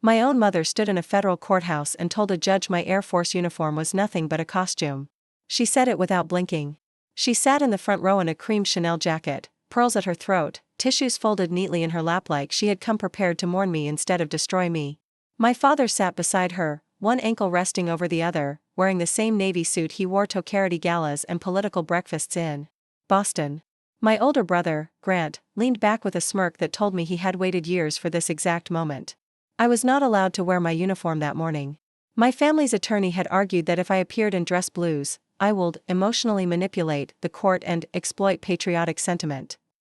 My own mother stood in a federal courthouse and told a judge my Air Force uniform was nothing but a costume. She said it without blinking. She sat in the front row in a cream Chanel jacket, pearls at her throat, tissues folded neatly in her lap like she had come prepared to mourn me instead of destroy me. My father sat beside her, one ankle resting over the other, wearing the same navy suit he wore to charity galas and political breakfasts in Boston. My older brother, Grant, leaned back with a smirk that told me he had waited years for this exact moment. I was not allowed to wear my uniform that morning. My family's attorney had argued that if I appeared in dress blues, I would emotionally manipulate the court and exploit patriotic sentiment.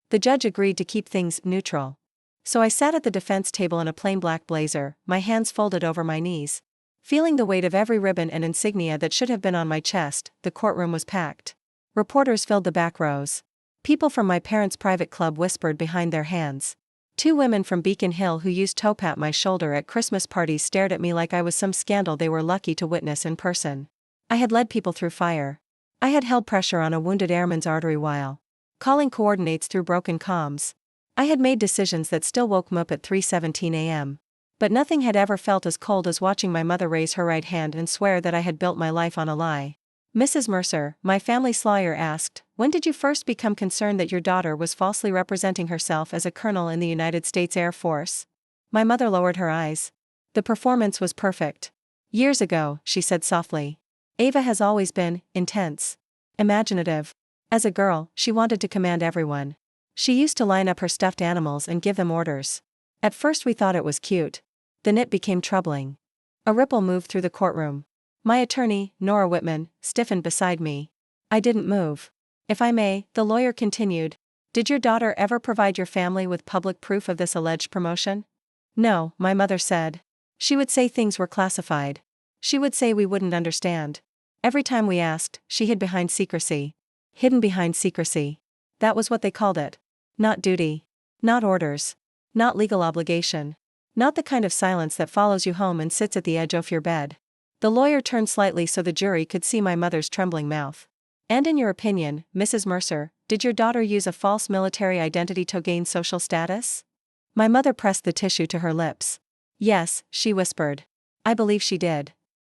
The judge agreed to keep things neutral. So I sat at the defense table in a plain black blazer, my hands folded over my knees. Feeling the weight of every ribbon and insignia that should have been on my chest, the courtroom was packed. Reporters filled the back rows. People from my parents' private club whispered behind their hands. 2 women from Beacon Hill who used to pat my shoulder at Christmas parties stared at me like I was some scandal they were lucky to witness in person. I had led people through fire. I had held pressure on a wounded airman's artery while calling coordinates through broken comms. I had made decisions that still woke me up at 3:17 a.m. But nothing had ever felt as cold as watching my mother raise her right hand and swear that I had built my life on a lie. Mrs. Mercer, my family's lawyer, asked, "When did you first become concerned that your daughter was falsely representing herself as a colonel in the United States Air Force?" My mother lowered her eyes. "The performance was perfect. Years ago," she said softly. "Ava has always been intense, imaginative. As a girl, she wanted to command everyone. She used to line up her stuffed animals and give them orders. At first we thought it was cute. Then it became troubling." A ripple moved through the courtroom. My attorney, Nora Whitman, stiffened beside me. I didn't move. "If I may," the lawyer continued, "did your daughter ever provide your family with public proof of this alleged promotion?" "No," my mother said. "She would say things were classified. She would say we wouldn't understand. Every time we asked, she hid behind secrecy. Hidden behind secrecy. That was what they called it. Not duty. Not orders. Not legal obligation. Not the kind of silence that follows you home and sits at the edge of your bed." The lawyer turned slightly so the jury could see my mother's trembling mouth. "And in your opinion, Mrs. Mercer, did your daughter use a false military identity to gain social status?" My mother pressed the tissue to her lips. "Yes," she whispered. "I believe she did."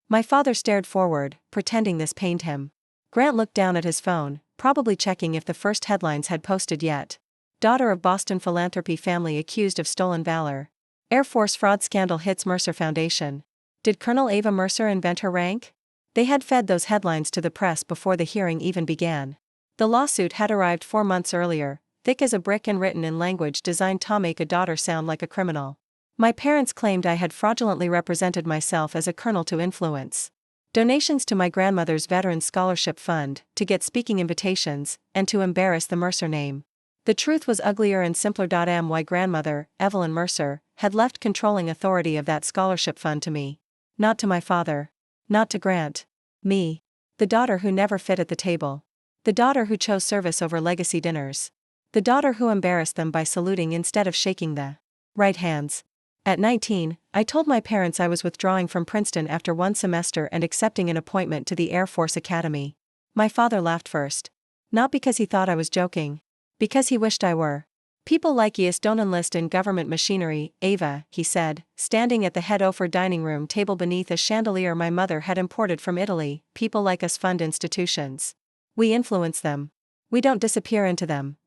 My father stared forward, pretending this pained him. Grant looked down at his phone, probably checking if the first headlines had posted yet. "Daughter of Boston philanthropy family accused of stolen valor. Air Force fraud scandal hits Mercer Foundation. Did Colonel Ava Mercer invent her rank?" They had fed those headlines to the press before the hearing even began. The lawsuit had arrived 4 months earlier, thick as a brick and written in language designed to make a daughter sound like a criminal. My parents claimed I had fraudulently represented myself as a colonel to influence donations to my grandmother's Veterans Scholarship Fund, to get speaking invitations, and to embarrass the Mercer name. The truth was uglier and simpler. My grandmother, Evelyn Mercer, had left controlling authority of that scholarship fund to me. Not to my father. Not to Grant. Me. The daughter who never fit at the table. The daughter who chose service over legacy dinners. The daughter who embarrassed them by saluting instead of shaking the right hands. At 19, I told my parents I was withdrawing from Princeton after 1 semester and accepting an appointment to the Air Force Academy. My father laughed first. Not because he thought I was joking. Because he wished I were. "People like yous don't enlist in government machinery, Ava," he said, standing at the head of her dining room table beneath a chandelier my mother had imported from Italy. "People like us fund institutions. We influence them. We don't disappear into them."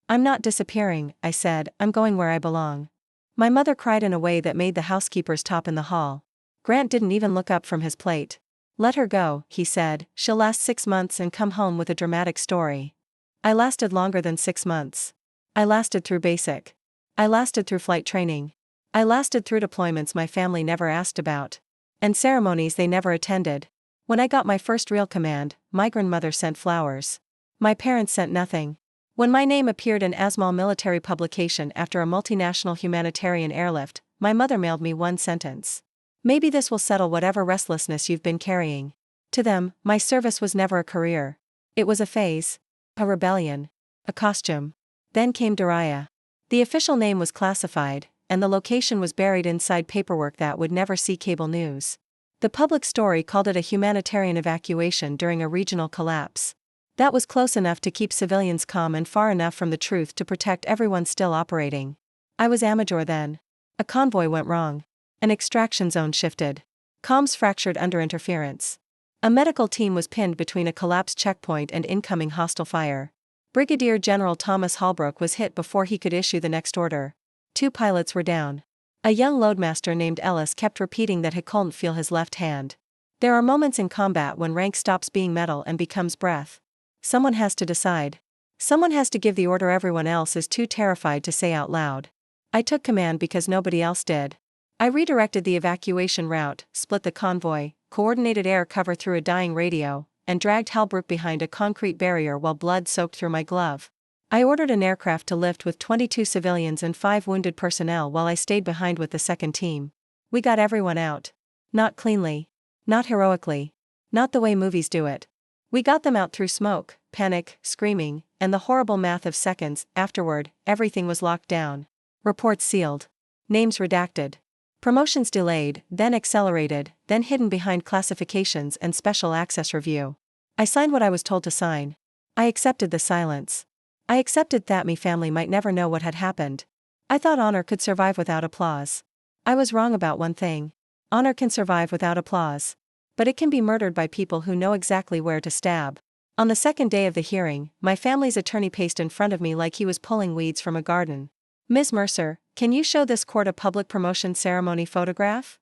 "I'm not disappearing," I said, "I'm going where I belong." My mother cried in a way that made the housekeepers top in the hall. Grant didn't even look up from his plate. "Let her go," he said, "she'll last 6 months and come home with a dramatic story." I lasted longer than 6 months. I lasted through basic. I lasted through flight training. I lasted through deployments my family never asked about. And ceremonies they never attended. When I got my first real command, my grandmother sent flowers. My parents sent nothing. When my name appeared in a small military publication after a multinational humanitarian airlift, my mother mailed me 1 sentence. "Maybe this will settle whatever restlessness you've been carrying." To them, my service was never a career. It was a phase. A rebellion. A costume. Then came Daria. The official name was classified, and the location was buried inside paperwork that would never see cable news. The public story called it a humanitarian evacuation during a regional collapse. That was close enough to keep civilians calm and far enough from the truth to protect everyone still operating. I was amateur then. A convoy went wrong. An extraction zone shifted. Comms fractured under interference. A medical team was pinned between a collapsed checkpoint and incoming hostile fire. Brigadier General Thomas Holbrook was hit before he could issue the next order. 2 pilots were down. A young loadmaster named Ellis kept repeating that he couldn't feel his left hand. There are moments in combat when rank stops being metal and becomes breath. Someone has to decide. Someone has to give the order everyone else is too terrified to say out loud. I took command because nobody else did. I redirected the evacuation route, split the convoy, coordinated air cover through a dying radio, and dragged Holbrook behind a concrete barrier while blood soaked through my glove. I ordered an aircraft to lift with 22 civilians and 5 wounded personnel while I stayed behind with the second team. We got everyone out. Not cleanly. Not heroically. Not the way movies do it. We got them out through smoke, panic, screaming, and the horrible math of seconds. Afterward, everything was locked down. Reports sealed. Names redacted. Promotions delayed, then accelerated, then hidden behind classifications and special access review. I signed what I was told to sign. I accepted the silence. I accepted that my family might never know what had happened. I thought honor could survive without applause. I was wrong about one thing. Honor can survive without applause. But it can be murdered by people who know exactly where to stab. On the second day of the hearing, my family's attorney paced in front of me like he was pulling weeds from a garden. Ms. Mercer, can you show this court a public promotion ceremony photograph?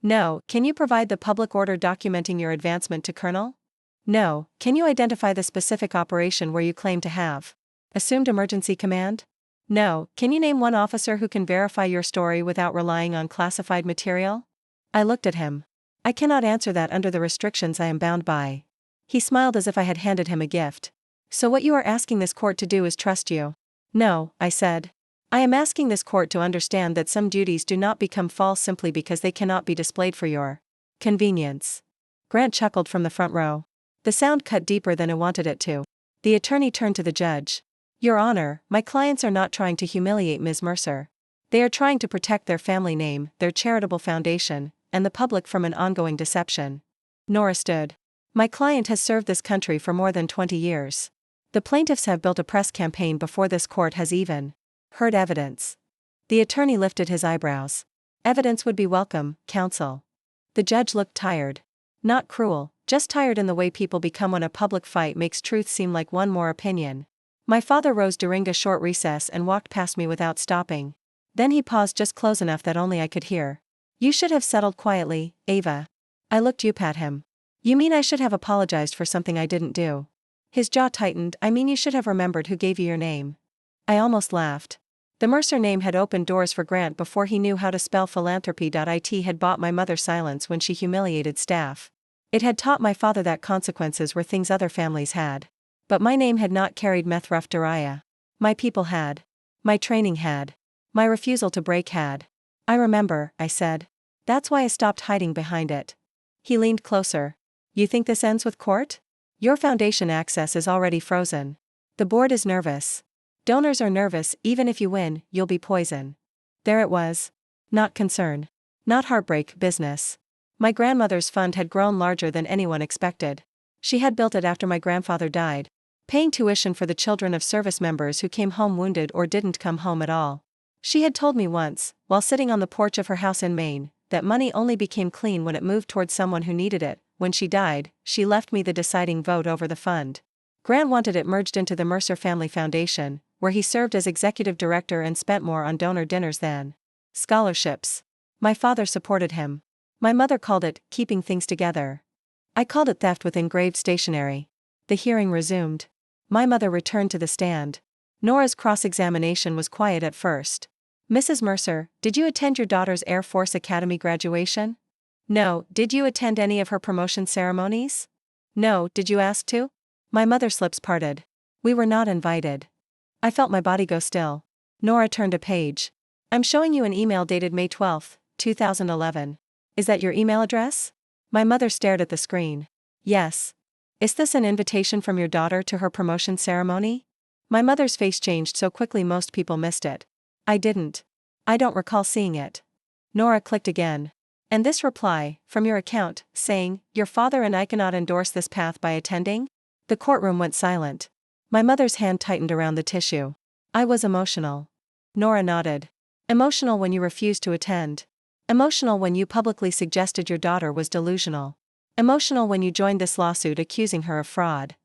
No. Can you provide the public order documenting your advancement to colonel? No. Can you identify the specific operation where you claim to have assumed emergency command? No. Can you name one officer who can verify your story without relying on classified material? I looked at him. I cannot answer that under the restrictions I am bound by. He smiled as if I had handed him a gift. So what you are asking this court to do is trust you? No, I said. I am asking this court to understand that some duties do not become false simply because they cannot be displayed for your convenience. Grant chuckled from the front row. The sound cut deeper than I wanted it to. The attorney turned to the judge. Your Honor, my clients are not trying to humiliate Ms. Mercer. They are trying to protect their family name, their charitable foundation, and the public from an ongoing deception. Nora stood. My client has served this country for more than 20 years. The plaintiffs have built a press campaign before this court has even heard evidence. The attorney lifted his eyebrows. Evidence would be welcome, counsel. The judge looked tired. Not cruel, just tired in the way people become when a public fight makes truth seem like one more opinion. My father rose during a short recess and walked past me without stopping. Then he paused just close enough that only I could hear. You should have settled quietly, Ava. I looked up at him. You mean I should have apologized for something I didn't do? His jaw tightened. I mean you should have remembered who gave you your name. I almost laughed. The Mercer name had opened doors for Grant before he knew how to spell philanthropy. It had bought my mother silence when she humiliated staff. It had taught my father that consequences were things other families had. But my name had not carried Methruff Dariah. My people had. My training had. My refusal to break had. I remember, I said. That's why I stopped hiding behind it. He leaned closer. You think this ends with court? Your foundation access is already frozen. The board is nervous. Donors are nervous. Even if you win, you'll be poison. There it was. Not concern. Not heartbreak, business. My grandmother's fund had grown larger than anyone expected. She had built it after my grandfather died, paying tuition for the children of service members who came home wounded or didn't come home at all. She had told me once, while sitting on the porch of her house in Maine, that money only became clean when it moved towards someone who needed it. When she died, she left me the deciding vote over the fund. Grant wanted it merged into the Mercer Family Foundation, where he served as executive director and spent more on donor dinners than scholarships. My father supported him. My mother called it keeping things together. I called it theft with engraved stationery. The hearing resumed. My mother returned to the stand. Nora's cross-examination was quiet at first. Mrs. Mercer, did you attend your daughter's Air Force Academy graduation? No. Did you attend any of her promotion ceremonies? No. Did you ask to? My mother's lips parted. We were not invited. I felt my body go still. Nora turned a page. I'm showing you an email dated May 12, 2011. Is that your email address? My mother stared at the screen. Yes. Is this an invitation from your daughter to her promotion ceremony? My mother's face changed so quickly most people missed it. I didn't. I don't recall seeing it. Nora clicked again. And this reply, from your account, saying, your father and I cannot endorse this path by attending? The courtroom went silent. My mother's hand tightened around the tissue. I was emotional. Nora nodded. Emotional when you refused to attend. Emotional when you publicly suggested your daughter was delusional. Emotional when you joined this lawsuit accusing her of fraud.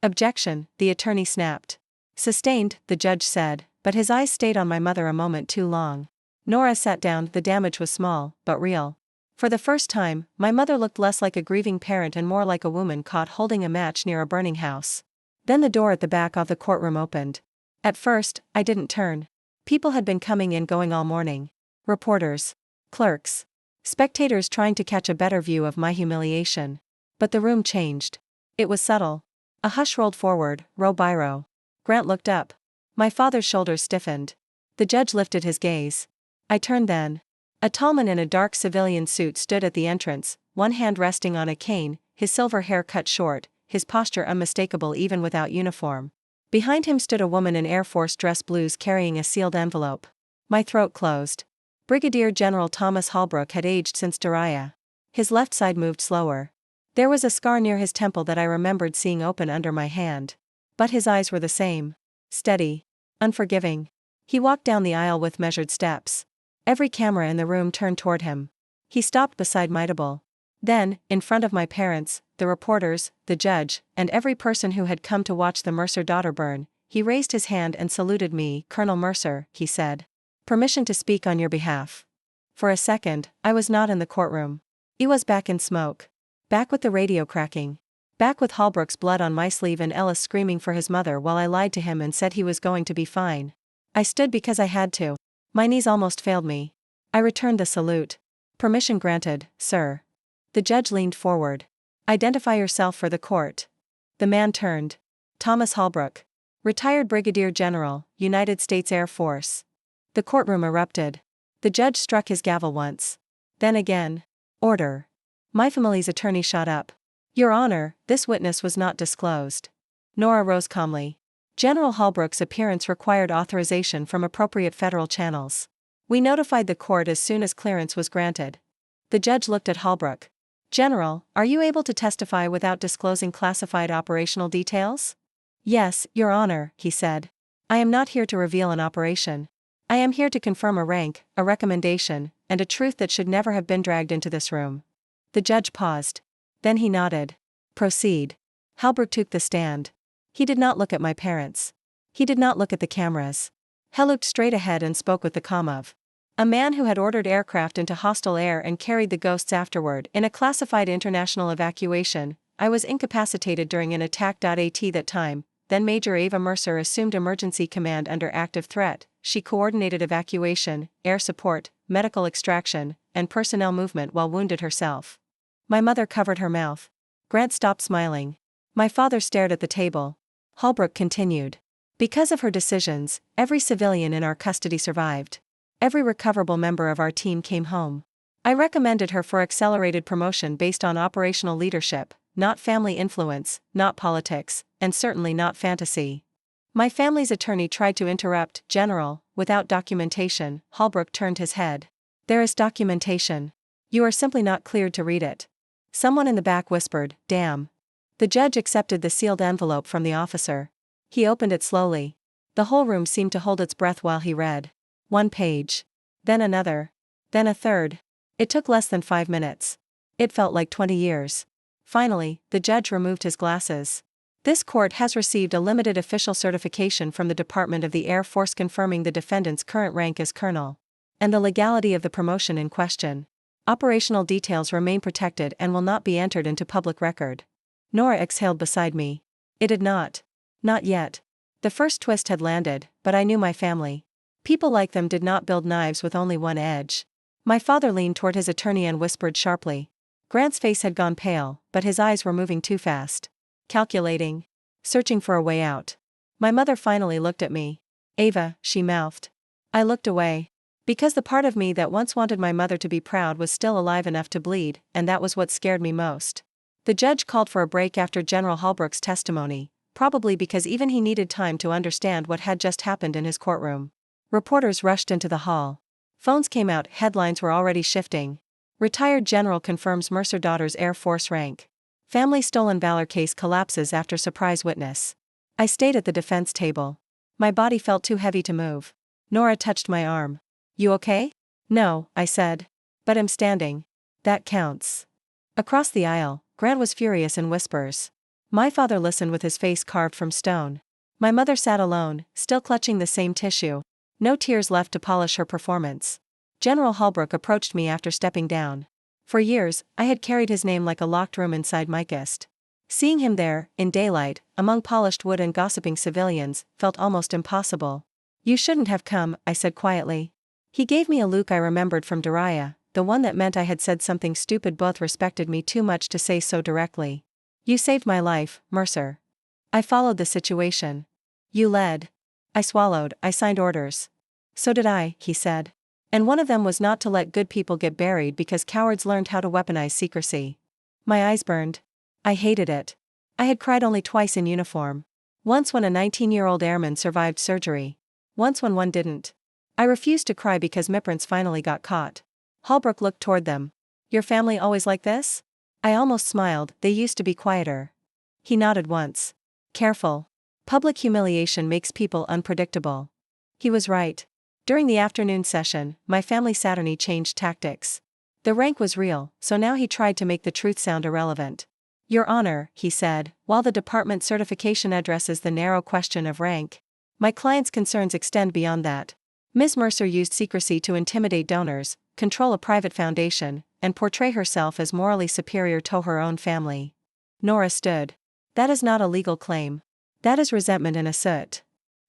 Objection, the attorney snapped. Sustained, the judge said, but his eyes stayed on my mother a moment too long. Nora sat down. The damage was small, but real. For the first time, my mother looked less like a grieving parent and more like a woman caught holding a match near a burning house. Then the door at the back of the courtroom opened. At first, I didn't turn. People had been coming and going all morning. Reporters. Clerks. Spectators trying to catch a better view of my humiliation. But the room changed. It was subtle. A hush rolled forward, row by row. Grant looked up. My father's shoulders stiffened. The judge lifted his gaze. I turned then. A tall man in a dark civilian suit stood at the entrance, one hand resting on a cane, his silver hair cut short, his posture unmistakable even without uniform. Behind him stood a woman in Air Force dress blues carrying a sealed envelope. My throat closed. Brigadier General Thomas Holbrook had aged since Daraya. His left side moved slower. There was a scar near his temple that I remembered seeing open under my hand. But his eyes were the same. Steady. Unforgiving. He walked down the aisle with measured steps. Every camera in the room turned toward him. He stopped beside Mightable. Then, in front of my parents, the reporters, the judge, and every person who had come to watch the Mercer daughter burn, he raised his hand and saluted me. Colonel Mercer, he said. Permission to speak on your behalf. For a second, I was not in the courtroom. I was back in smoke. Back with the radio cracking. Back with Holbrook's blood on my sleeve and Ellis screaming for his mother while I lied to him and said he was going to be fine. I stood because I had to. My knees almost failed me. I returned the salute. Permission granted, sir. The judge leaned forward. Identify yourself for the court. The man turned. Thomas Holbrook. Retired Brigadier General, United States Air Force. The courtroom erupted. The judge struck his gavel once. Then again. Order. My family's attorney shot up. Your Honor, this witness was not disclosed. Nora rose calmly. General Holbrook's appearance required authorization from appropriate federal channels. We notified the court as soon as clearance was granted. The judge looked at Holbrook. General, are you able to testify without disclosing classified operational details? Yes, Your Honor, he said. I am not here to reveal an operation. I am here to confirm a rank, a recommendation, and a truth that should never have been dragged into this room. The judge paused. Then he nodded. Proceed. Holbrook took the stand. He did not look at my parents. He did not look at the cameras. He looked straight ahead and spoke with the calm of a man who had ordered aircraft into hostile air and carried the ghosts afterward. In a classified international evacuation, I was incapacitated during an attack. At that time, then Major Ava Mercer assumed emergency command under active threat. She coordinated evacuation, air support, medical extraction, and personnel movement while wounded herself. My mother covered her mouth. Grant stopped smiling. My father stared at the table. Holbrook continued. Because of her decisions, every civilian in our custody survived. Every recoverable member of our team came home. I recommended her for accelerated promotion based on operational leadership, not family influence, not politics, and certainly not fantasy. My family's attorney tried to interrupt. General, without documentation. Holbrook turned his head. There is documentation. You are simply not cleared to read it. Someone in the back whispered, damn. The judge accepted the sealed envelope from the officer. He opened it slowly. The whole room seemed to hold its breath while he read. One page. Then another. Then a third. It took less than 5 minutes. It felt like 20 years. Finally, the judge removed his glasses. This court has received a limited official certification from the Department of the Air Force confirming the defendant's current rank as colonel. And the legality of the promotion in question. Operational details remain protected and will not be entered into public record. Nora exhaled beside me. It had not. Not yet. The first twist had landed, but I knew my family. People like them did not build knives with only one edge. My father leaned toward his attorney and whispered sharply. Grant's face had gone pale, but his eyes were moving too fast. Calculating. Searching for a way out. My mother finally looked at me. Ava, she mouthed. I looked away. Because the part of me that once wanted my mother to be proud was still alive enough to bleed, and that was what scared me most. The judge called for a break after General Holbrook's testimony, probably because even he needed time to understand what had just happened in his courtroom. Reporters rushed into the hall. Phones came out, headlines were already shifting. Retired General confirms Mercer daughter's Air Force rank. Family stolen valor case collapses after surprise witness. I stayed at the defense table. My body felt too heavy to move. Nora touched my arm. You okay? No, I said. But I'm standing. That counts. Across the aisle, Grant was furious in whispers. My father listened with his face carved from stone. My mother sat alone, still clutching the same tissue. No tears left to polish her performance. General Holbrook approached me after stepping down. For years, I had carried his name like a locked room inside my chest. Seeing him there, in daylight, among polished wood and gossiping civilians, felt almost impossible. You shouldn't have come, I said quietly. He gave me a look I remembered from Daria, the one that meant I had said something stupid. Both respected me too much to say so directly. You saved my life, Mercer. I followed the situation. You led. I swallowed. I signed orders. So did I, he said. And one of them was not to let good people get buried because cowards learned how to weaponize secrecy. My eyes burned. I hated it. I had cried only twice in uniform. Once when a 19-year-old airman survived surgery. Once when one didn't. I refused to cry because migrants finally got caught. Holbrook looked toward them. Your family always like this? I almost smiled. They used to be quieter. He nodded once. Careful. Public humiliation makes people unpredictable. He was right. During the afternoon session, my family Saturday changed tactics. The rank was real, so now he tried to make the truth sound irrelevant. Your Honor, he said, while the department certification addresses the narrow question of rank. My client's concerns extend beyond that. Ms. Mercer used secrecy to intimidate donors, control a private foundation, and portray herself as morally superior to her own family. Nora stood. That is not a legal claim. That is resentment in a suit.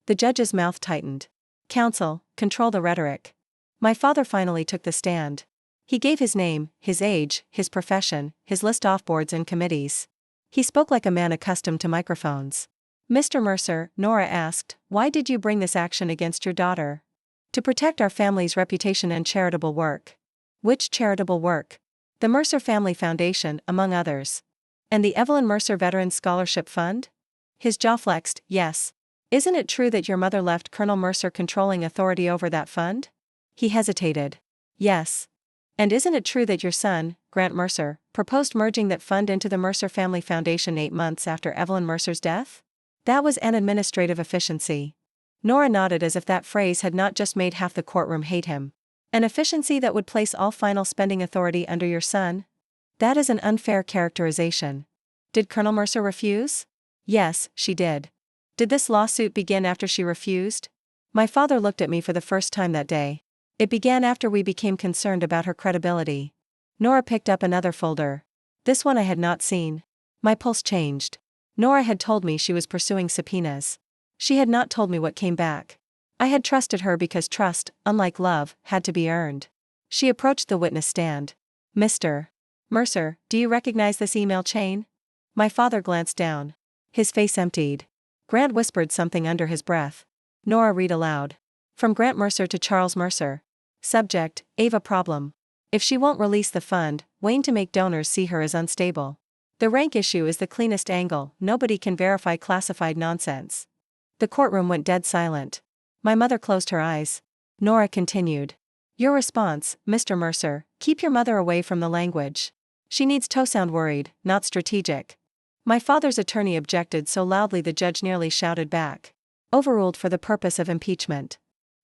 The judge's mouth tightened. Counsel, control the rhetoric. My father finally took the stand. He gave his name, his age, his profession, his list off boards and committees. He spoke like a man accustomed to microphones. Mr. Mercer, Nora asked, why did you bring this action against your daughter? To protect our family's reputation and charitable work. Which charitable work? The Mercer Family Foundation, among others. And the Evelyn Mercer Veterans Scholarship Fund? His jaw flexed, yes. Isn't it true that your mother left Colonel Mercer controlling authority over that fund? He hesitated. Yes. And isn't it true that your son, Grant Mercer, proposed merging that fund into the Mercer Family Foundation 8 months after Evelyn Mercer's death? That was an administrative efficiency. Nora nodded as if that phrase had not just made half the courtroom hate him. An efficiency that would place all final spending authority under your son? That is an unfair characterization. Did Colonel Mercer refuse? Yes, she did. Did this lawsuit begin after she refused? My father looked at me for the first time that day. It began after we became concerned about her credibility. Nora picked up another folder. This one I had not seen. My pulse changed. Nora had told me she was pursuing subpoenas. She had not told me what came back. I had trusted her because trust, unlike love, had to be earned. She approached the witness stand. Mr. Mercer, do you recognize this email chain? My father glanced down. His face emptied. Grant whispered something under his breath. Nora read aloud. From Grant Mercer to Charles Mercer. Subject, Ava problem. If she won't release the fund, Wayne to make donors see her as unstable. The rank issue is the cleanest angle, nobody can verify classified nonsense. The courtroom went dead silent. My mother closed her eyes. Nora continued. Your response, Mr. Mercer, keep your mother away from the language. She needs to sound worried, not strategic. My father's attorney objected so loudly the judge nearly shouted back. Overruled for the purpose of impeachment.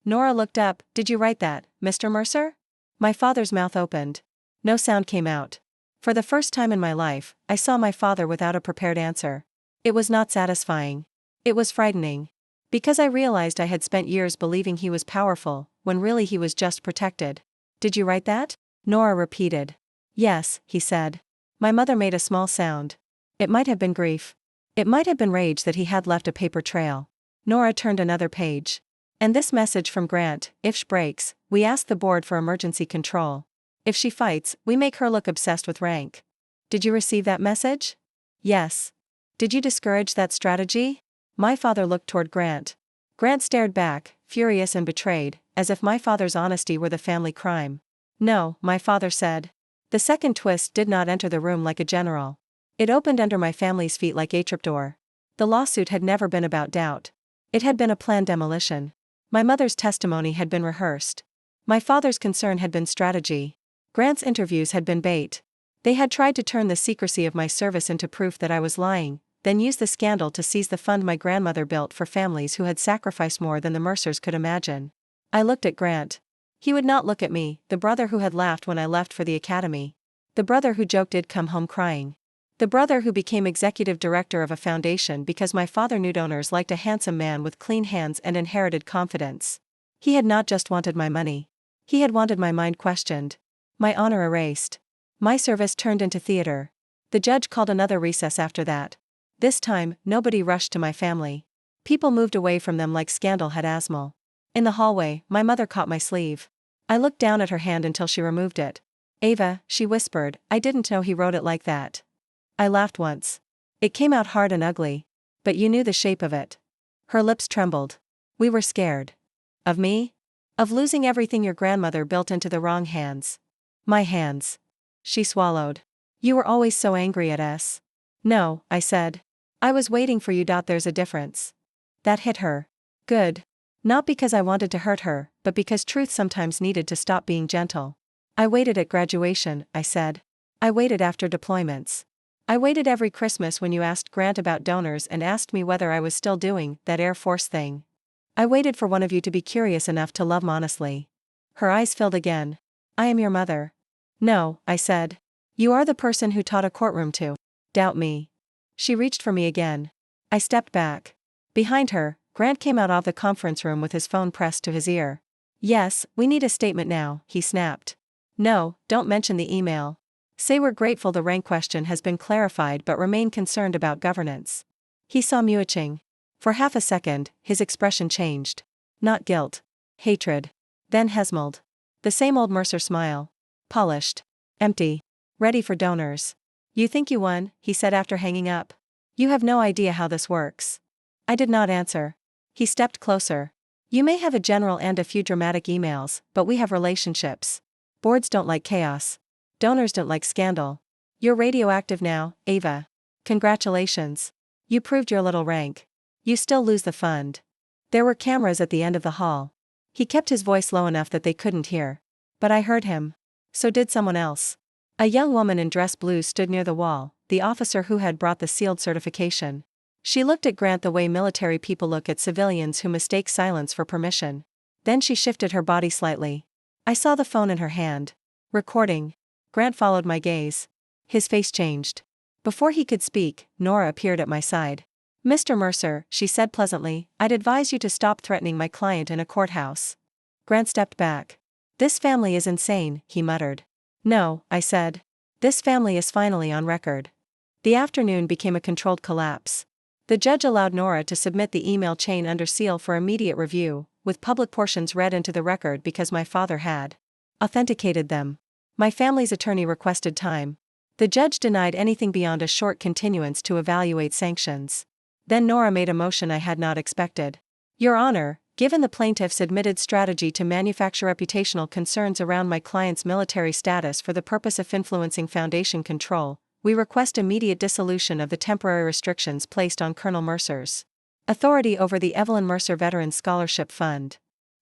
Nora looked up. Did you write that, Mr. Mercer? My father's mouth opened. No sound came out. For the first time in my life, I saw my father without a prepared answer. It was not satisfying. It was frightening. Because I realized I had spent years believing he was powerful, when really he was just protected. Did you write that? Nora repeated. Yes, he said. My mother made a small sound. It might have been grief. It might have been rage that he had left a paper trail. Nora turned another page. And this message from Grant, if she breaks, we ask the board for emergency control. If she fights, we make her look obsessed with rank. Did you receive that message? Yes. Did you discourage that strategy? My father looked toward Grant. Grant stared back, furious and betrayed, as if my father's honesty were the family crime. No, my father said. The second twist did not enter the room like a general. It opened under my family's feet like a trapdoor. The lawsuit had never been about doubt. It had been a planned demolition. My mother's testimony had been rehearsed. My father's concern had been strategy. Grant's interviews had been bait. They had tried to turn the secrecy of my service into proof that I was lying, then use the scandal to seize the fund my grandmother built for families who had sacrificed more than the Mercers could imagine. I looked at Grant. He would not look at me, the brother who had laughed when I left for the academy. The brother who joked I'd come home crying. The brother who became executive director of a foundation because my father knew donors liked a handsome man with clean hands and inherited confidence. He had not just wanted my money. He had wanted my mind questioned. My honor erased. My service turned into theater. The judge called another recess after that. This time, nobody rushed to my family. People moved away from them like scandal had asthma. In the hallway, my mother caught my sleeve. I looked down at her hand until she removed it. Ava, she whispered, I didn't know he wrote it like that. I laughed once. It came out hard and ugly. But you knew the shape of it. Her lips trembled. We were scared. Of me? Of losing everything your grandmother built into the wrong hands. My hands. She swallowed. You were always so angry at us. No, I said. I was waiting for you. There's a difference. That hit her. Good. Not because I wanted to hurt her, but because truth sometimes needed to stop being gentle. I waited at graduation, I said. I waited after deployments. I waited every Christmas when you asked Grant about donors and asked me whether I was still doing that Air Force thing. I waited for one of you to be curious enough to love me honestly. Her eyes filled again. I am your mother. No, I said. You are the person who taught a courtroom to doubt me. She reached for me again. I stepped back. Behind her, Grant came out of the conference room with his phone pressed to his ear. Yes, we need a statement now, he snapped. No, don't mention the email. Say we're grateful the rank question has been clarified but remain concerned about governance. He saw Muiching. For half a second, his expression changed. Not guilt. Hatred. Then Hesmold. The same old Mercer smile. Polished. Empty. Ready for donors. You think you won, he said after hanging up. You have no idea how this works. I did not answer. He stepped closer. You may have a general and a few dramatic emails, but we have relationships. Boards don't like chaos. Donors don't like scandal. You're radioactive now, Ava. Congratulations. You proved your little rank. You still lose the fund. There were cameras at the end of the hall. He kept his voice low enough that they couldn't hear. But I heard him. So did someone else. A young woman in dress blue stood near the wall, the officer who had brought the sealed certification. She looked at Grant the way military people look at civilians who mistake silence for permission. Then she shifted her body slightly. I saw the phone in her hand. Recording. Grant followed my gaze. His face changed. Before he could speak, Nora appeared at my side. Mr. Mercer, she said pleasantly, I'd advise you to stop threatening my client in a courthouse. Grant stepped back. This family is insane, he muttered. No, I said. This family is finally on record. The afternoon became a controlled collapse. The judge allowed Nora to submit the email chain under seal for immediate review, with public portions read into the record because my father had authenticated them. My family's attorney requested time. The judge denied anything beyond a short continuance to evaluate sanctions. Then Nora made a motion I had not expected. Your Honor, given the plaintiff's admitted strategy to manufacture reputational concerns around my client's military status for the purpose of influencing Foundation control, we request immediate dissolution of the temporary restrictions placed on Colonel Mercer's authority over the Evelyn Mercer Veterans Scholarship Fund.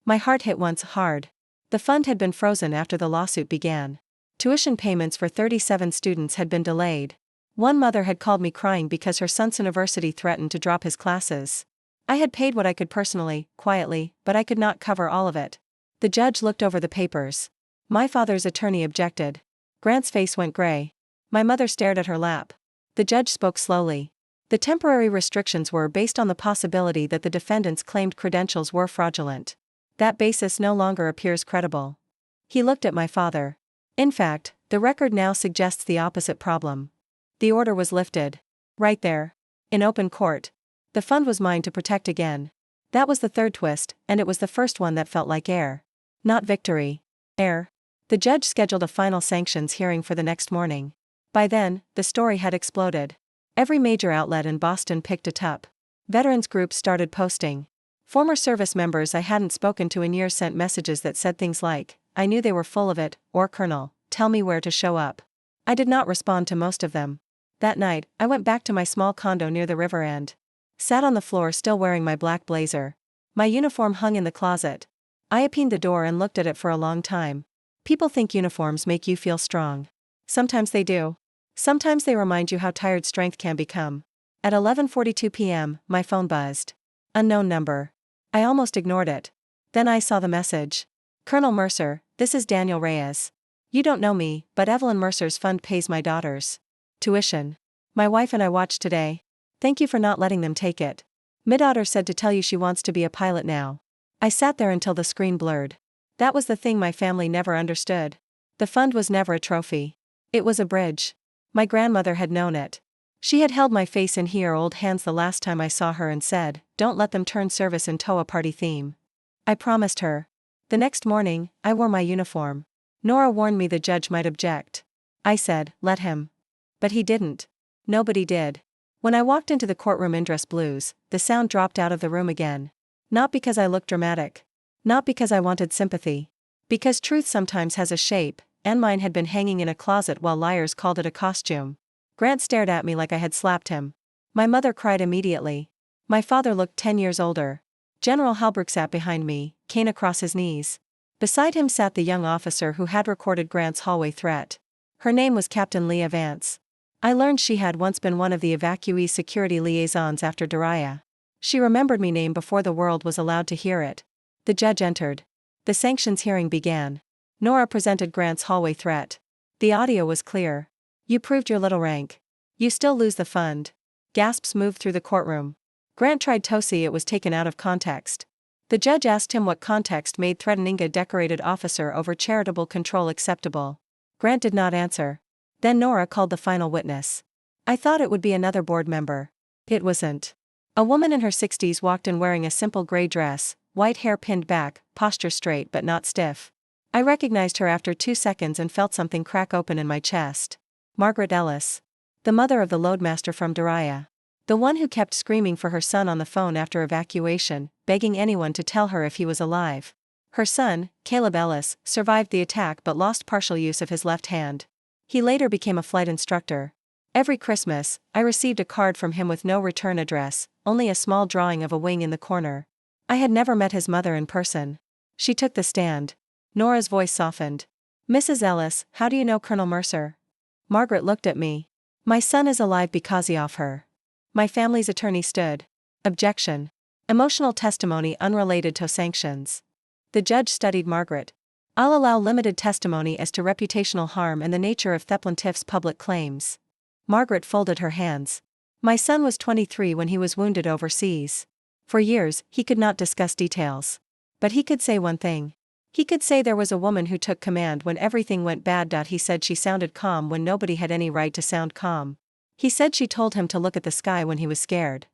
My heart hit once hard. The fund had been frozen after the lawsuit began. Tuition payments for 37 students had been delayed. One mother had called me crying because her son's university threatened to drop his classes. I had paid what I could personally, quietly, but I could not cover all of it. The judge looked over the papers. My father's attorney objected. Grant's face went gray. My mother stared at her lap. The judge spoke slowly. The temporary restrictions were based on the possibility that the defendant's claimed credentials were fraudulent. That basis no longer appears credible. He looked at my father. In fact, the record now suggests the opposite problem. The order was lifted. Right there. In open court. The fund was mine to protect again. That was the third twist, and it was the first one that felt like air. Not victory. Air. The judge scheduled a final sanctions hearing for the next morning. By then, the story had exploded. Every major outlet in Boston picked it up. Veterans groups started posting. Former service members I hadn't spoken to in years sent messages that said things like, I knew they were full of it, or Colonel, tell me where to show up. I did not respond to most of them. That night, I went back to my small condo near the river end. Sat on the floor still wearing my black blazer. My uniform hung in the closet. I opened the door and looked at it for a long time. People think uniforms make you feel strong. Sometimes they do. Sometimes they remind you how tired strength can become. At 11:42 p.m., my phone buzzed. Unknown number. I almost ignored it. Then I saw the message. Colonel Mercer, this is Daniel Reyes. You don't know me, but Evelyn Mercer's fund pays my daughter's tuition. My wife and I watched today. Thank you for not letting them take it. Midaughter said to tell you she wants to be a pilot now. I sat there until the screen blurred. That was the thing my family never understood. The fund was never a trophy. It was a bridge. My grandmother had known it. She had held my face in her old hands the last time I saw her and said, "Don't let them turn service into a party theme." I promised her. The next morning, I wore my uniform. Nora warned me the judge might object. I said, "Let him." But he didn't. Nobody did. When I walked into the courtroom in dress blues, the sound dropped out of the room again. Not because I looked dramatic. Not because I wanted sympathy. Because truth sometimes has a shape, and mine had been hanging in a closet while liars called it a costume. Grant stared at me like I had slapped him. My mother cried immediately. My father looked 10 years older. General Halbrook sat behind me, cane across his knees. Beside him sat the young officer who had recorded Grant's hallway threat. Her name was Captain Leah Vance. I learned she had once been one of the evacuees' security liaisons after Daraya. She remembered me name before the world was allowed to hear it. The judge entered. The sanctions hearing began. Nora presented Grant's hallway threat. The audio was clear. "You proved your little rank. You still lose the fund." Gasps moved through the courtroom. Grant tried to say it was taken out of context. The judge asked him what context made threatening a decorated officer over charitable control acceptable. Grant did not answer. Then Nora called the final witness. I thought it would be another board member. It wasn't. A woman in her 60s walked in wearing a simple gray dress, white hair pinned back, posture straight but not stiff. I recognized her after 2 seconds and felt something crack open in my chest. Margaret Ellis. The mother of the loadmaster from Daraya. The one who kept screaming for her son on the phone after evacuation, begging anyone to tell her if he was alive. Her son, Caleb Ellis, survived the attack but lost partial use of his left hand. He later became a flight instructor. Every Christmas, I received a card from him with no return address, only a small drawing of a wing in the corner. I had never met his mother in person. She took the stand. Nora's voice softened. "Mrs. Ellis, how do you know Colonel Mercer?" Margaret looked at me. "My son is alive because of her." My family's attorney stood. Objection. Emotional testimony unrelated to sanctions. The judge studied Margaret. "I'll allow limited testimony as to reputational harm and the nature of Theplantiff's public claims." Margaret folded her hands. "My son was 23 when he was wounded overseas. For years, he could not discuss details. But he could say one thing. He could say there was a woman who took command when everything went bad. He said she sounded calm when nobody had any right to sound calm. He said she told him to look at the sky when he was scared."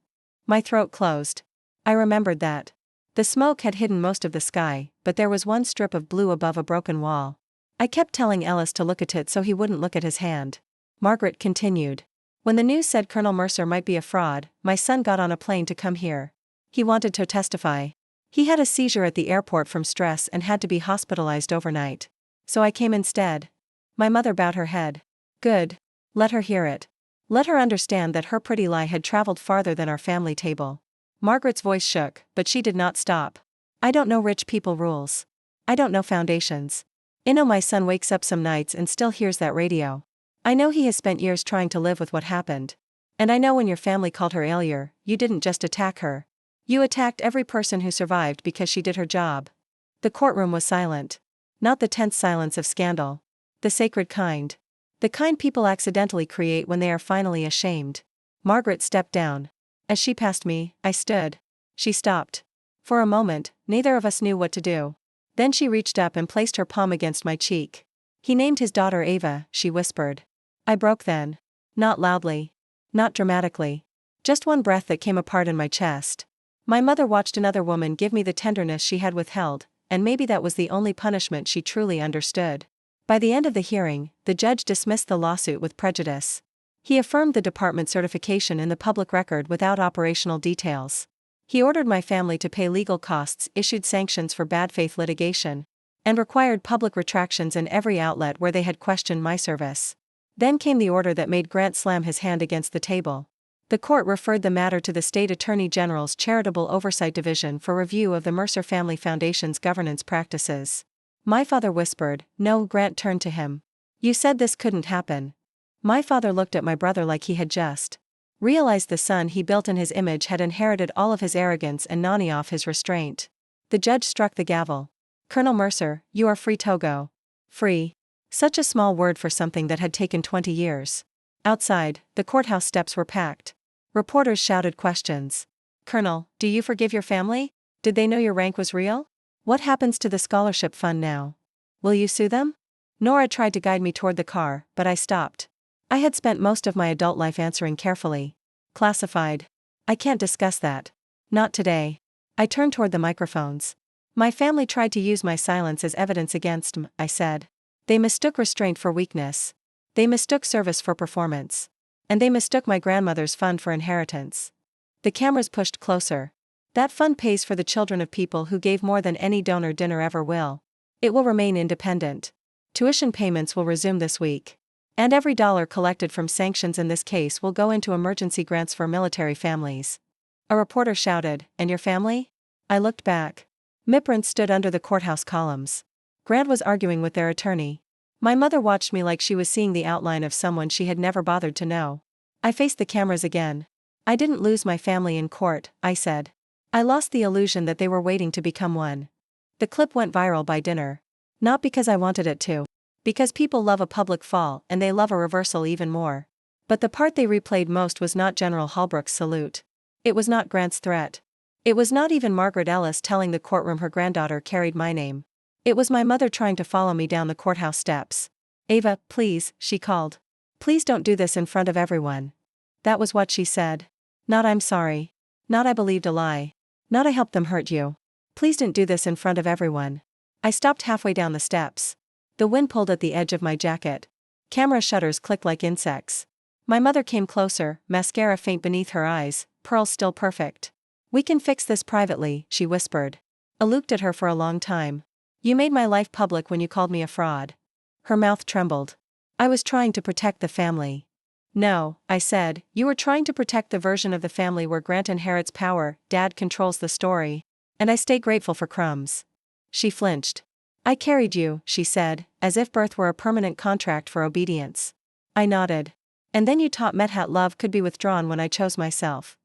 My throat closed. I remembered that. The smoke had hidden most of the sky, but there was one strip of blue above a broken wall. I kept telling Ellis to look at it so he wouldn't look at his hand. Margaret continued. "When the news said Colonel Mercer might be a fraud, my son got on a plane to come here. He wanted to testify. He had a seizure at the airport from stress and had to be hospitalized overnight. So I came instead." My mother bowed her head. "Good. Let her hear it. Let her understand that her pretty lie had traveled farther than our family table." Margaret's voice shook, but she did not stop. "I don't know rich people rules. I don't know foundations. I know my son wakes up some nights and still hears that radio. I know he has spent years trying to live with what happened. And I know when your family called her failure, you didn't just attack her. You attacked every person who survived because she did her job." The courtroom was silent. Not the tense silence of scandal. The sacred kind. The kind people accidentally create when they are finally ashamed. Margaret stepped down. As she passed me, I stood. She stopped. For a moment, neither of us knew what to do. Then she reached up and placed her palm against my cheek. "He named his daughter Ava," she whispered. I broke then. Not loudly. Not dramatically. Just one breath that came apart in my chest. My mother watched another woman give me the tenderness she had withheld, and maybe that was the only punishment she truly understood. By the end of the hearing, the judge dismissed the lawsuit with prejudice. He affirmed the department certification in the public record without operational details. He ordered my family to pay legal costs, issued sanctions for bad faith litigation, and required public retractions in every outlet where they had questioned my service. Then came the order that made Grant slam his hand against the table. The court referred the matter to the State Attorney General's Charitable Oversight Division for review of the Mercer Family Foundation's governance practices. My father whispered, "No." Grant turned to him. "You said this couldn't happen." My father looked at my brother like he had just realized the son he built in his image had inherited all of his arrogance and gnawing off his restraint. The judge struck the gavel. Colonel Mercer, you are free to go. Free. Such a small word for something that had taken 20 years. Outside, the courthouse steps were packed. Reporters shouted questions. Colonel, do you forgive your family? Did they know your rank was real? What happens to the scholarship fund now? Will you sue them? Nora tried to guide me toward the car, but I stopped. I had spent most of my adult life answering carefully. Classified. I can't discuss that. Not today. I turned toward the microphones. My family tried to use my silence as evidence against me, I said. They mistook restraint for weakness. They mistook service for performance. And they mistook my grandmother's fund for inheritance. The cameras pushed closer. That fund pays for the children of people who gave more than any donor dinner ever will. It will remain independent. Tuition payments will resume this week. And every dollar collected from sanctions in this case will go into emergency grants for military families. A reporter shouted, and your family? I looked back. Miprants stood under the courthouse columns. Grant was arguing with their attorney. My mother watched me like she was seeing the outline of someone she had never bothered to know. I faced the cameras again. I didn't lose my family in court, I said. I lost the illusion that they were waiting to become one. The clip went viral by dinner. Not because I wanted it to. Because people love a public fall and they love a reversal even more. But the part they replayed most was not General Holbrook's salute. It was not Grant's threat. It was not even Margaret Ellis telling the courtroom her granddaughter carried my name. It was my mother trying to follow me down the courthouse steps. Ava, please, she called. Please don't do this in front of everyone. That was what she said. Not I'm sorry. Not I believed a lie. Not I helped them hurt you. Please don't do this in front of everyone. I stopped halfway down the steps. The wind pulled at the edge of my jacket. Camera shutters clicked like insects. My mother came closer, mascara faint beneath her eyes, pearls still perfect. We can fix this privately, she whispered. I looked at her for a long time. You made my life public when you called me a fraud. Her mouth trembled. I was trying to protect the family. No, I said, you were trying to protect the version of the family where Grant inherits power, Dad controls the story. And I stay grateful for crumbs. She flinched. I carried you, she said, as if birth were a permanent contract for obedience. I nodded. And then you taught Medhat love could be withdrawn when I chose myself.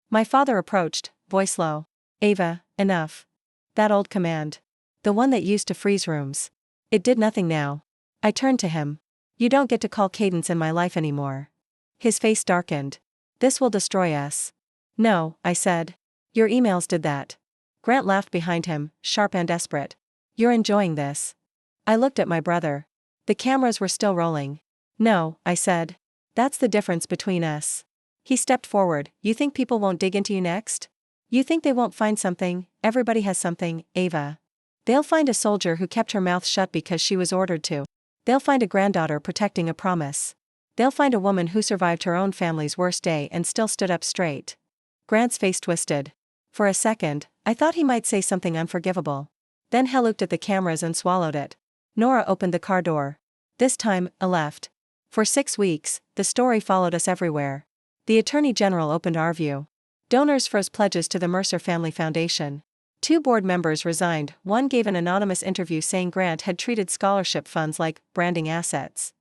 My father approached, voice low. Ava, enough. That old command. The one that used to freeze rooms. It did nothing now. I turned to him. You don't get to call cadence in my life anymore. His face darkened. This will destroy us. No, I said. Your emails did that. Grant laughed behind him, sharp and desperate. You're enjoying this. I looked at my brother. The cameras were still rolling. No, I said. That's the difference between us. He stepped forward. You think people won't dig into you next? You think they won't find something? Everybody has something, Ava. They'll find a soldier who kept her mouth shut because she was ordered to. They'll find a granddaughter protecting a promise. They'll find a woman who survived her own family's worst day and still stood up straight. Grant's face twisted. For a second, I thought he might say something unforgivable. Then he looked at the cameras and swallowed it. Nora opened the car door. This time, I left. For 6 weeks, the story followed us everywhere. The Attorney General opened our view. Donors froze pledges to the Mercer Family Foundation. 2 board members resigned. One gave an anonymous interview saying Grant had treated scholarship funds like branding assets.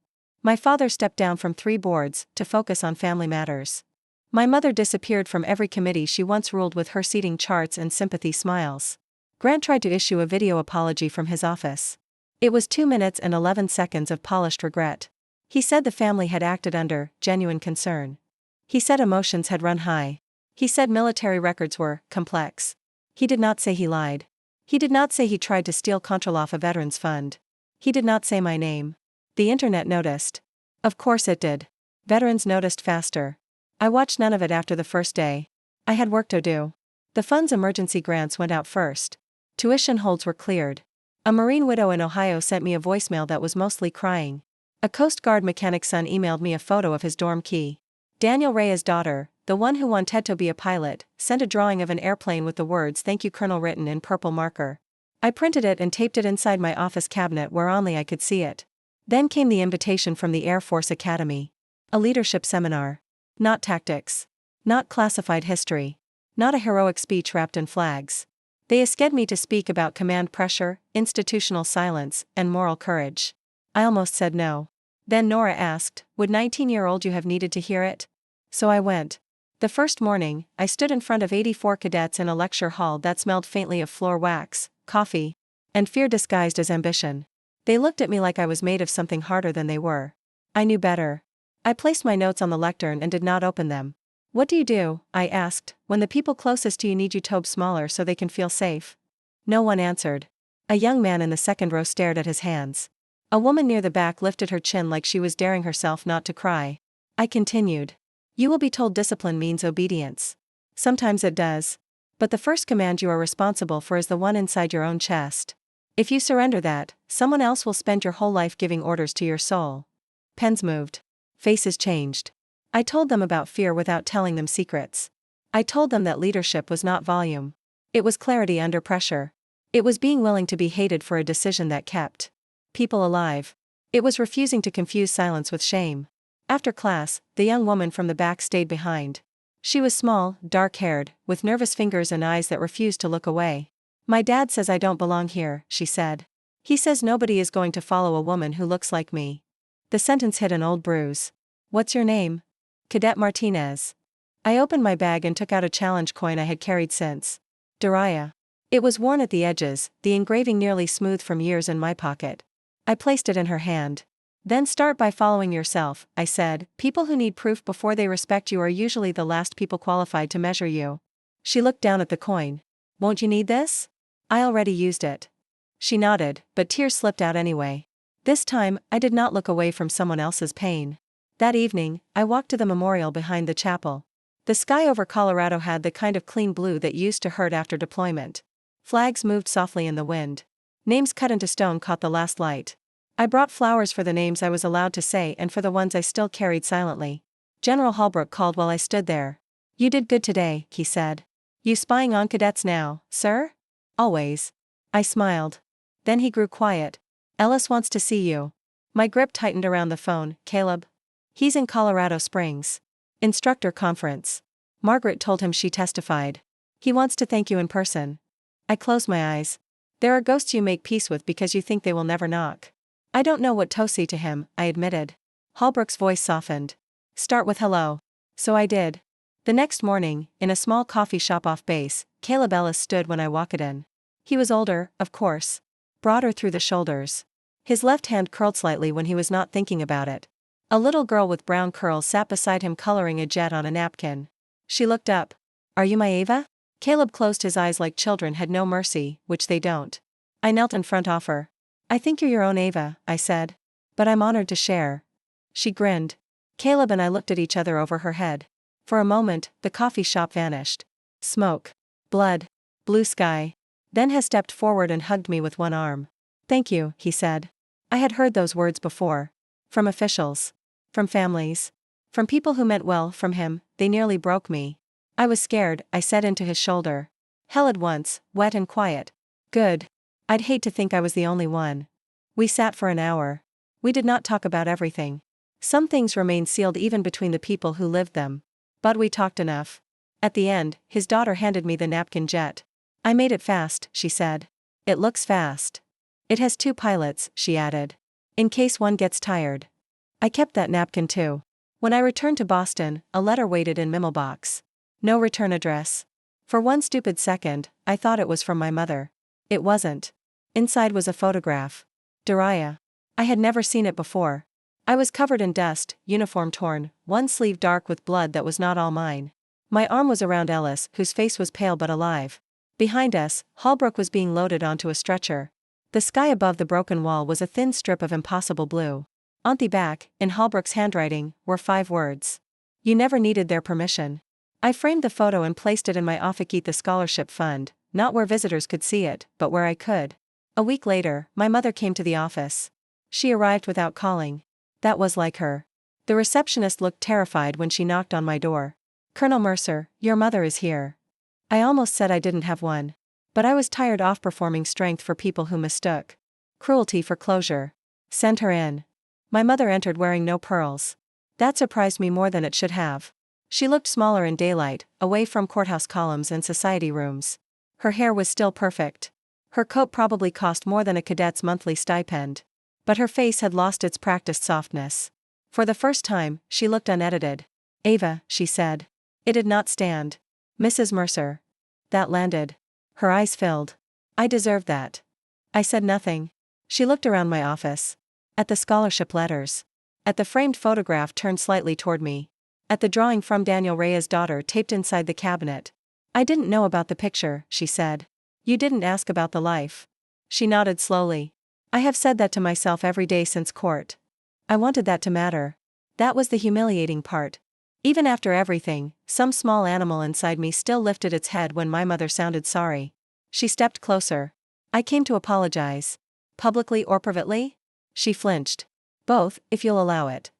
My father stepped down from 3 boards to focus on family matters. My mother disappeared from every committee she once ruled with her seating charts and sympathy smiles. Grant tried to issue a video apology from his office. It was 2 minutes and 11 seconds of polished regret. He said the family had acted under genuine concern. He said emotions had run high. He said military records were complex. He did not say he lied. He did not say he tried to steal control off a veterans fund. He did not say my name. The internet noticed. Of course it did. Veterans noticed faster. I watched none of it after the first day. I had work to do. The fund's emergency grants went out first. Tuition holds were cleared. A Marine widow in Ohio sent me a voicemail that was mostly crying. A Coast Guard mechanic's son emailed me a photo of his dorm key. Daniel Reyes' daughter, the one who wanted to be a pilot, sent a drawing of an airplane with the words "Thank you Colonel" written in purple marker. I printed it and taped it inside my office cabinet where only I could see it. Then came the invitation from the Air Force Academy. A leadership seminar. Not tactics. Not classified history. Not a heroic speech wrapped in flags. They asked me to speak about command pressure, institutional silence, and moral courage. I almost said no. Then Nora asked, would 19-year-old you have needed to hear it? So I went. The first morning, I stood in front of 84 cadets in a lecture hall that smelled faintly of floor wax, coffee, and fear disguised as ambition. They looked at me like I was made of something harder than they were. I knew better. I placed my notes on the lectern and did not open them. What do you do, I asked, when the people closest to you need you to smaller so they can feel safe? No one answered. A young man in the second row stared at his hands. A woman near the back lifted her chin like she was daring herself not to cry. I continued. You will be told discipline means obedience. Sometimes it does. But the first command you are responsible for is the one inside your own chest. If you surrender that, someone else will spend your whole life giving orders to your soul. Pens moved. Faces changed. I told them about fear without telling them secrets. I told them that leadership was not volume. It was clarity under pressure. It was being willing to be hated for a decision that kept people alive. It was refusing to confuse silence with shame. After class, the young woman from the back stayed behind. She was small, dark-haired, with nervous fingers and eyes that refused to look away. My dad says I don't belong here, she said. He says nobody is going to follow a woman who looks like me. The sentence hit an old bruise. What's your name? Cadet Martinez. I opened my bag and took out a challenge coin I had carried since. Daria. It was worn at the edges, the engraving nearly smooth from years in my pocket. I placed it in her hand. Then start by following yourself, I said. People who need proof before they respect you are usually the last people qualified to measure you. She looked down at the coin. Won't you need this? I already used it. She nodded, but tears slipped out anyway. This time, I did not look away from someone else's pain. That evening, I walked to the memorial behind the chapel. The sky over Colorado had the kind of clean blue that used to hurt after deployment. Flags moved softly in the wind. Names cut into stone caught the last light. I brought flowers for the names I was allowed to say and for the ones I still carried silently. General Holbrook called while I stood there. You did good today, he said. You spying on cadets now, sir? Always. I smiled. Then he grew quiet. Ellis wants to see you. My grip tightened around the phone. Caleb? He's in Colorado Springs. Instructor conference. Margaret told him she testified. He wants to thank you in person. I closed my eyes. There are ghosts you make peace with because you think they will never knock. I don't know what to say to him, I admitted. Holbrook's voice softened. Start with hello. So I did. The next morning, in a small coffee shop off base, Caleb Ellis stood when I walked in. He was older, of course. Broader through the shoulders. His left hand curled slightly when he was not thinking about it. A little girl with brown curls sat beside him coloring a jet on a napkin. She looked up. Are you my Ava? Caleb closed his eyes like children had no mercy, which they don't. I knelt in front of her. I think you're your own Ava, I said. But I'm honored to share. She grinned. Caleb and I looked at each other over her head. For a moment, the coffee shop vanished. Smoke. Blood. Blue sky. Then he stepped forward and hugged me with one arm. Thank you, he said. I had heard those words before. From officials. From families. From people who meant well from him, they nearly broke me. I was scared, I said into his shoulder. Hell at once, wet and quiet. Good. I'd hate to think I was the only one. We sat for an hour. We did not talk about everything. Some things remained sealed even between the people who lived them. But we talked enough. At the end, his daughter handed me the napkin jet. I made it fast, she said. It looks fast. It has 2 pilots, she added. In case one gets tired. I kept that napkin too. When I returned to Boston, a letter waited in memo box. No return address. For one stupid second, I thought it was from my mother. It wasn't. Inside was a photograph. Daria. I had never seen it before. I was covered in dust, uniform torn, one sleeve dark with blood that was not all mine. My arm was around Ellis, whose face was pale but alive. Behind us, Holbrook was being loaded onto a stretcher. The sky above the broken wall was a thin strip of impossible blue. On the back, in Holbrook's handwriting, were 5 words. You never needed their permission. I framed the photo and placed it in my Offutt Scholarship Fund, not where visitors could see it, but where I could. A week later, my mother came to the office. She arrived without calling. That was like her. The receptionist looked terrified when she knocked on my door. Colonel Mercer, your mother is here. I almost said I didn't have one. But I was tired of performing strength for people who mistook cruelty for closure. Send her in. My mother entered wearing no pearls. That surprised me more than it should have. She looked smaller in daylight, away from courthouse columns and society rooms. Her hair was still perfect. Her coat probably cost more than a cadet's monthly stipend. But her face had lost its practiced softness. For the first time, she looked unedited. Ava, she said. It did not stand. Mrs. Mercer. That landed. Her eyes filled. I deserved that. I said nothing. She looked around my office. At the scholarship letters. At the framed photograph turned slightly toward me. At the drawing from Daniel Reyes' daughter taped inside the cabinet. I didn't know about the picture, she said. You didn't ask about the life. She nodded slowly. I have said that to myself every day since court. I wanted that to matter. That was the humiliating part. Even after everything, some small animal inside me still lifted its head when my mother sounded sorry. She stepped closer. I came to apologize. Publicly or privately? She flinched. Both, if you'll allow it.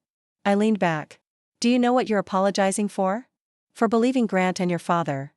I leaned back. Do you know what you're apologizing for? For believing Grant and your father.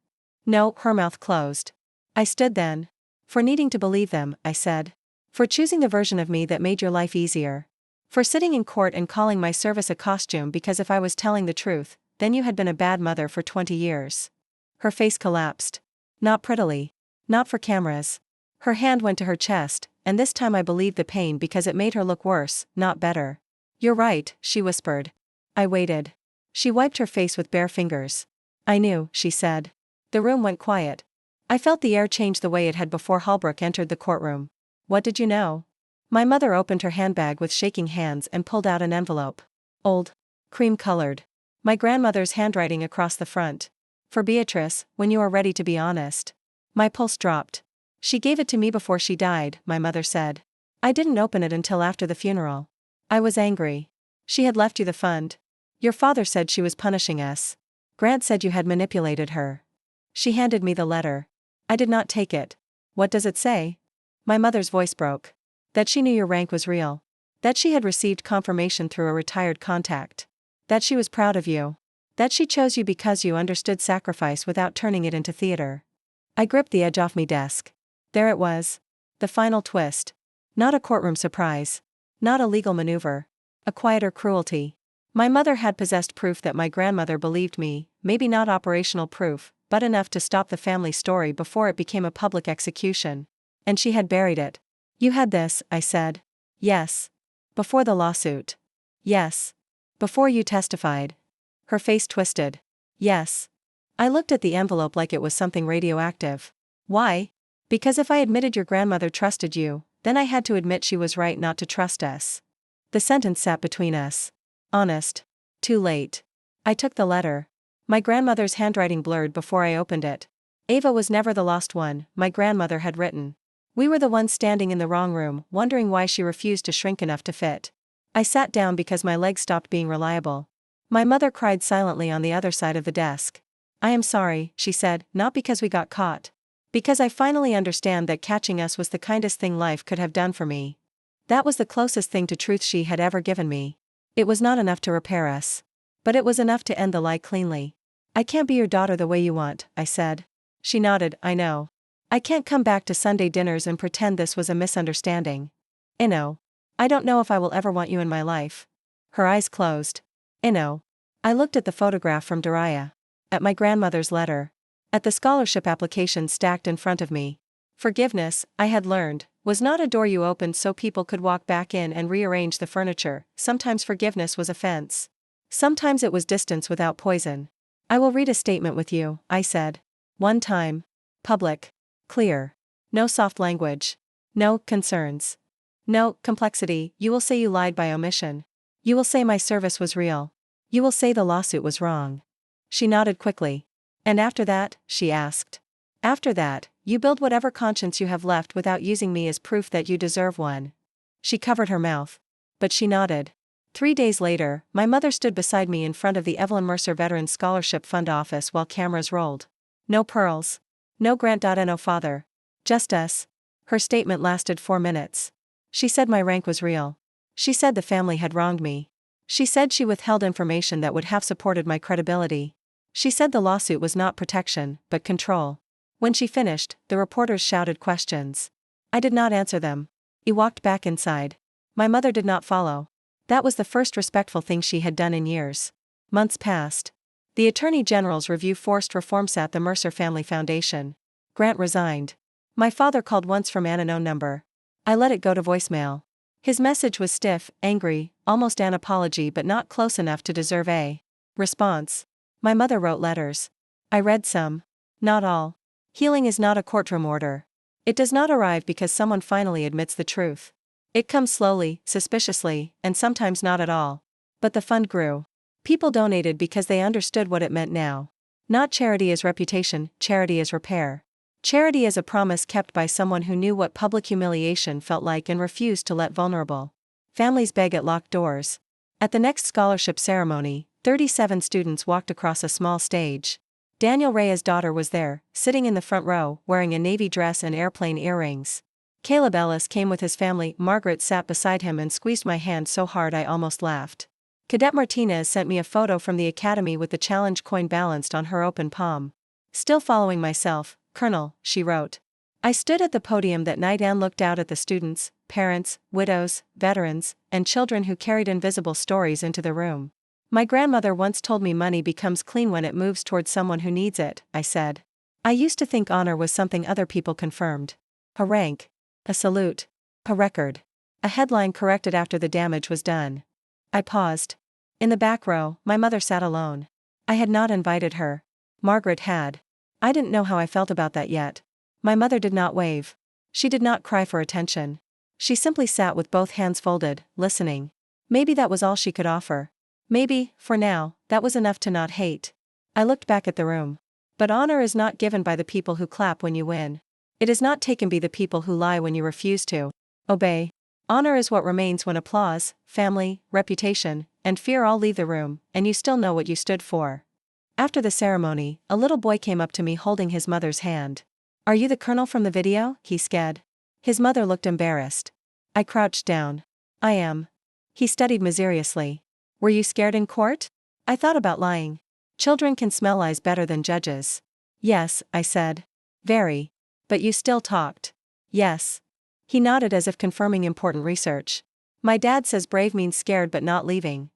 No, her mouth closed. I stood then. For needing to believe them, I said. For choosing the version of me that made your life easier. For sitting in court and calling my service a costume because if I was telling the truth, then you had been a bad mother for 20 years. Her face collapsed. Not prettily. Not for cameras. Her hand went to her chest, and this time I believed the pain because it made her look worse, not better. You're right, she whispered. I waited. She wiped her face with bare fingers. I knew, she said. The room went quiet. I felt the air change the way it had before Holbrook entered the courtroom. What did you know? My mother opened her handbag with shaking hands and pulled out an envelope. Old. Cream-colored. My grandmother's handwriting across the front. For Beatrice, when you are ready to be honest. My pulse dropped. She gave it to me before she died, my mother said. I didn't open it until after the funeral. I was angry. She had left you the fund. Your father said she was punishing us. Grant said you had manipulated her. She handed me the letter. I did not take it. What does it say? My mother's voice broke. That she knew your rank was real. That she had received confirmation through a retired contact. That she was proud of you. That she chose you because you understood sacrifice without turning it into theater. I gripped the edge off my desk. There it was. The final twist. Not a courtroom surprise. Not a legal maneuver. A quieter cruelty. My mother had possessed proof that my grandmother believed me, maybe not operational proof, but enough to stop the family story before it became a public execution. And she had buried it. You had this, I said. Yes. Before the lawsuit. Yes. Before you testified. Her face twisted. Yes. I looked at the envelope like it was something radioactive. Why? Because if I admitted your grandmother trusted you, then I had to admit she was right not to trust us. The sentence sat between us. Honest. Too late. I took the letter. My grandmother's handwriting blurred before I opened it. Ava was never the lost one, my grandmother had written. We were the ones standing in the wrong room, wondering why she refused to shrink enough to fit. I sat down because my legs stopped being reliable. My mother cried silently on the other side of the desk. I am sorry, she said, not because we got caught. Because I finally understand that catching us was the kindest thing life could have done for me. That was the closest thing to truth she had ever given me. It was not enough to repair us. But it was enough to end the lie cleanly. I can't be your daughter the way you want, I said. She nodded, I know. I can't come back to Sunday dinners and pretend this was a misunderstanding. Ino. I don't know if I will ever want you in my life. Her eyes closed. Ino. I looked at the photograph from Daria. At my grandmother's letter. At the scholarship application stacked in front of me. Forgiveness, I had learned, was not a door you opened so people could walk back in and rearrange the furniture. Sometimes forgiveness was a fence. Sometimes it was distance without poison. I will read a statement with you, I said. One time. Public. Clear. No soft language. No concerns. No complexity. You will say you lied by omission. You will say my service was real. You will say the lawsuit was wrong. She nodded quickly. And after that, she asked. After that, you build whatever conscience you have left without using me as proof that you deserve one. She covered her mouth. But she nodded. 3 days later, my mother stood beside me in front of the Evelyn Mercer Veterans Scholarship Fund office while cameras rolled. No pearls. No Grant.no father. Just us. Her statement lasted 4 minutes. She said my rank was real. She said the family had wronged me. She said she withheld information that would have supported my credibility. She said the lawsuit was not protection, but control. When she finished, the reporters shouted questions. I did not answer them. I walked back inside. My mother did not follow. That was the first respectful thing she had done in years. Months passed. The Attorney General's review forced reforms at the Mercer Family Foundation. Grant resigned. My father called once from an unknown number. I let it go to voicemail. His message was stiff, angry, almost an apology but not close enough to deserve a response. My mother wrote letters. I read some. Not all. Healing is not a courtroom order. It does not arrive because someone finally admits the truth. It comes slowly, suspiciously, and sometimes not at all. But the fund grew. People donated because they understood what it meant now. Not charity as reputation, charity as repair. Charity as a promise kept by someone who knew what public humiliation felt like and refused to let vulnerable families beg at locked doors. At the next scholarship ceremony, 37 students walked across a small stage. Daniel Reyes' daughter was there, sitting in the front row, wearing a navy dress and airplane earrings. Caleb Ellis came with his family. Margaret sat beside him and squeezed my hand so hard I almost laughed. Cadet Martinez sent me a photo from the academy with the challenge coin balanced on her open palm. Still following myself, Colonel, she wrote. I stood at the podium that night and looked out at the students, parents, widows, veterans, and children who carried invisible stories into the room. My grandmother once told me money becomes clean when it moves towards someone who needs it, I said. I used to think honor was something other people confirmed. A rank. A salute. A record. A headline corrected after the damage was done. I paused. In the back row, my mother sat alone. I had not invited her. Margaret had. I didn't know how I felt about that yet. My mother did not wave. She did not cry for attention. She simply sat with both hands folded, listening. Maybe that was all she could offer. Maybe, for now, that was enough to not hate. I looked back at the room. But honor is not given by the people who clap when you win. It is not taken by the people who lie when you refuse to obey. Honor is what remains when applause, family, reputation, and fear all leave the room, and you still know what you stood for. After the ceremony, a little boy came up to me holding his mother's hand. Are you the colonel from the video? He said. His mother looked embarrassed. I crouched down. I am. He studied me seriously. Were you scared in court? I thought about lying. Children can smell lies better than judges. Yes, I said. Very. But you still talked. Yes. He nodded as if confirming important research. My dad says brave means scared but not leaving.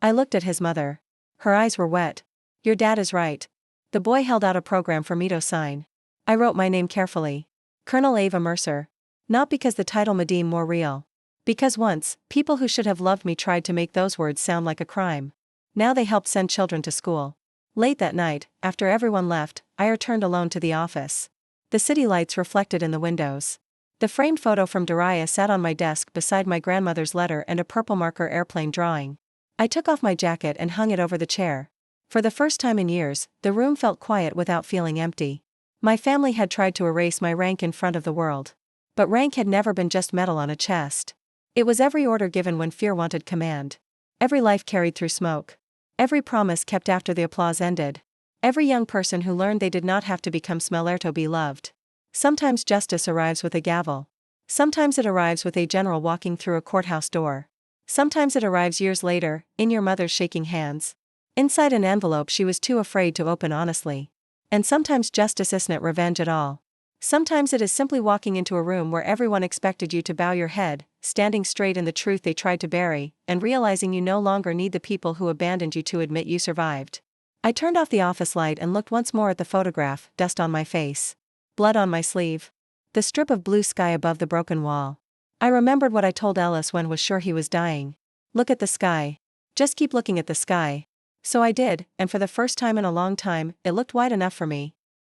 I looked at his mother. Her eyes were wet. Your dad is right. The boy held out a program for me to sign. I wrote my name carefully. Colonel Ava Mercer. Not because the title made me more real. Because once, people who should have loved me tried to make those words sound like a crime. Now they help send children to school. Late that night, after everyone left, I returned alone to the office. The city lights reflected in the windows. The framed photo from Daria sat on my desk beside my grandmother's letter and a purple marker airplane drawing. I took off my jacket and hung it over the chair. For the first time in years, the room felt quiet without feeling empty. My family had tried to erase my rank in front of the world. But rank had never been just metal on a chest. It was every order given when fear wanted command. Every life carried through smoke. Every promise kept after the applause ended. Every young person who learned they did not have to become smeller to be loved. Sometimes justice arrives with a gavel. Sometimes it arrives with a general walking through a courthouse door. Sometimes it arrives years later, in your mother's shaking hands. Inside an envelope she was too afraid to open honestly. And sometimes justice isn't revenge at all. Sometimes it is simply walking into a room where everyone expected you to bow your head, standing straight in the truth they tried to bury, and realizing you no longer need the people who abandoned you to admit you survived. I turned off the office light and looked once more at the photograph, dust on my face. Blood on my sleeve. The strip of blue sky above the broken wall. I remembered what I told Ellis when was sure he was dying. Look at the sky. Just keep looking at the sky. So I did, and for the first time in a long time, it looked wide enough for me.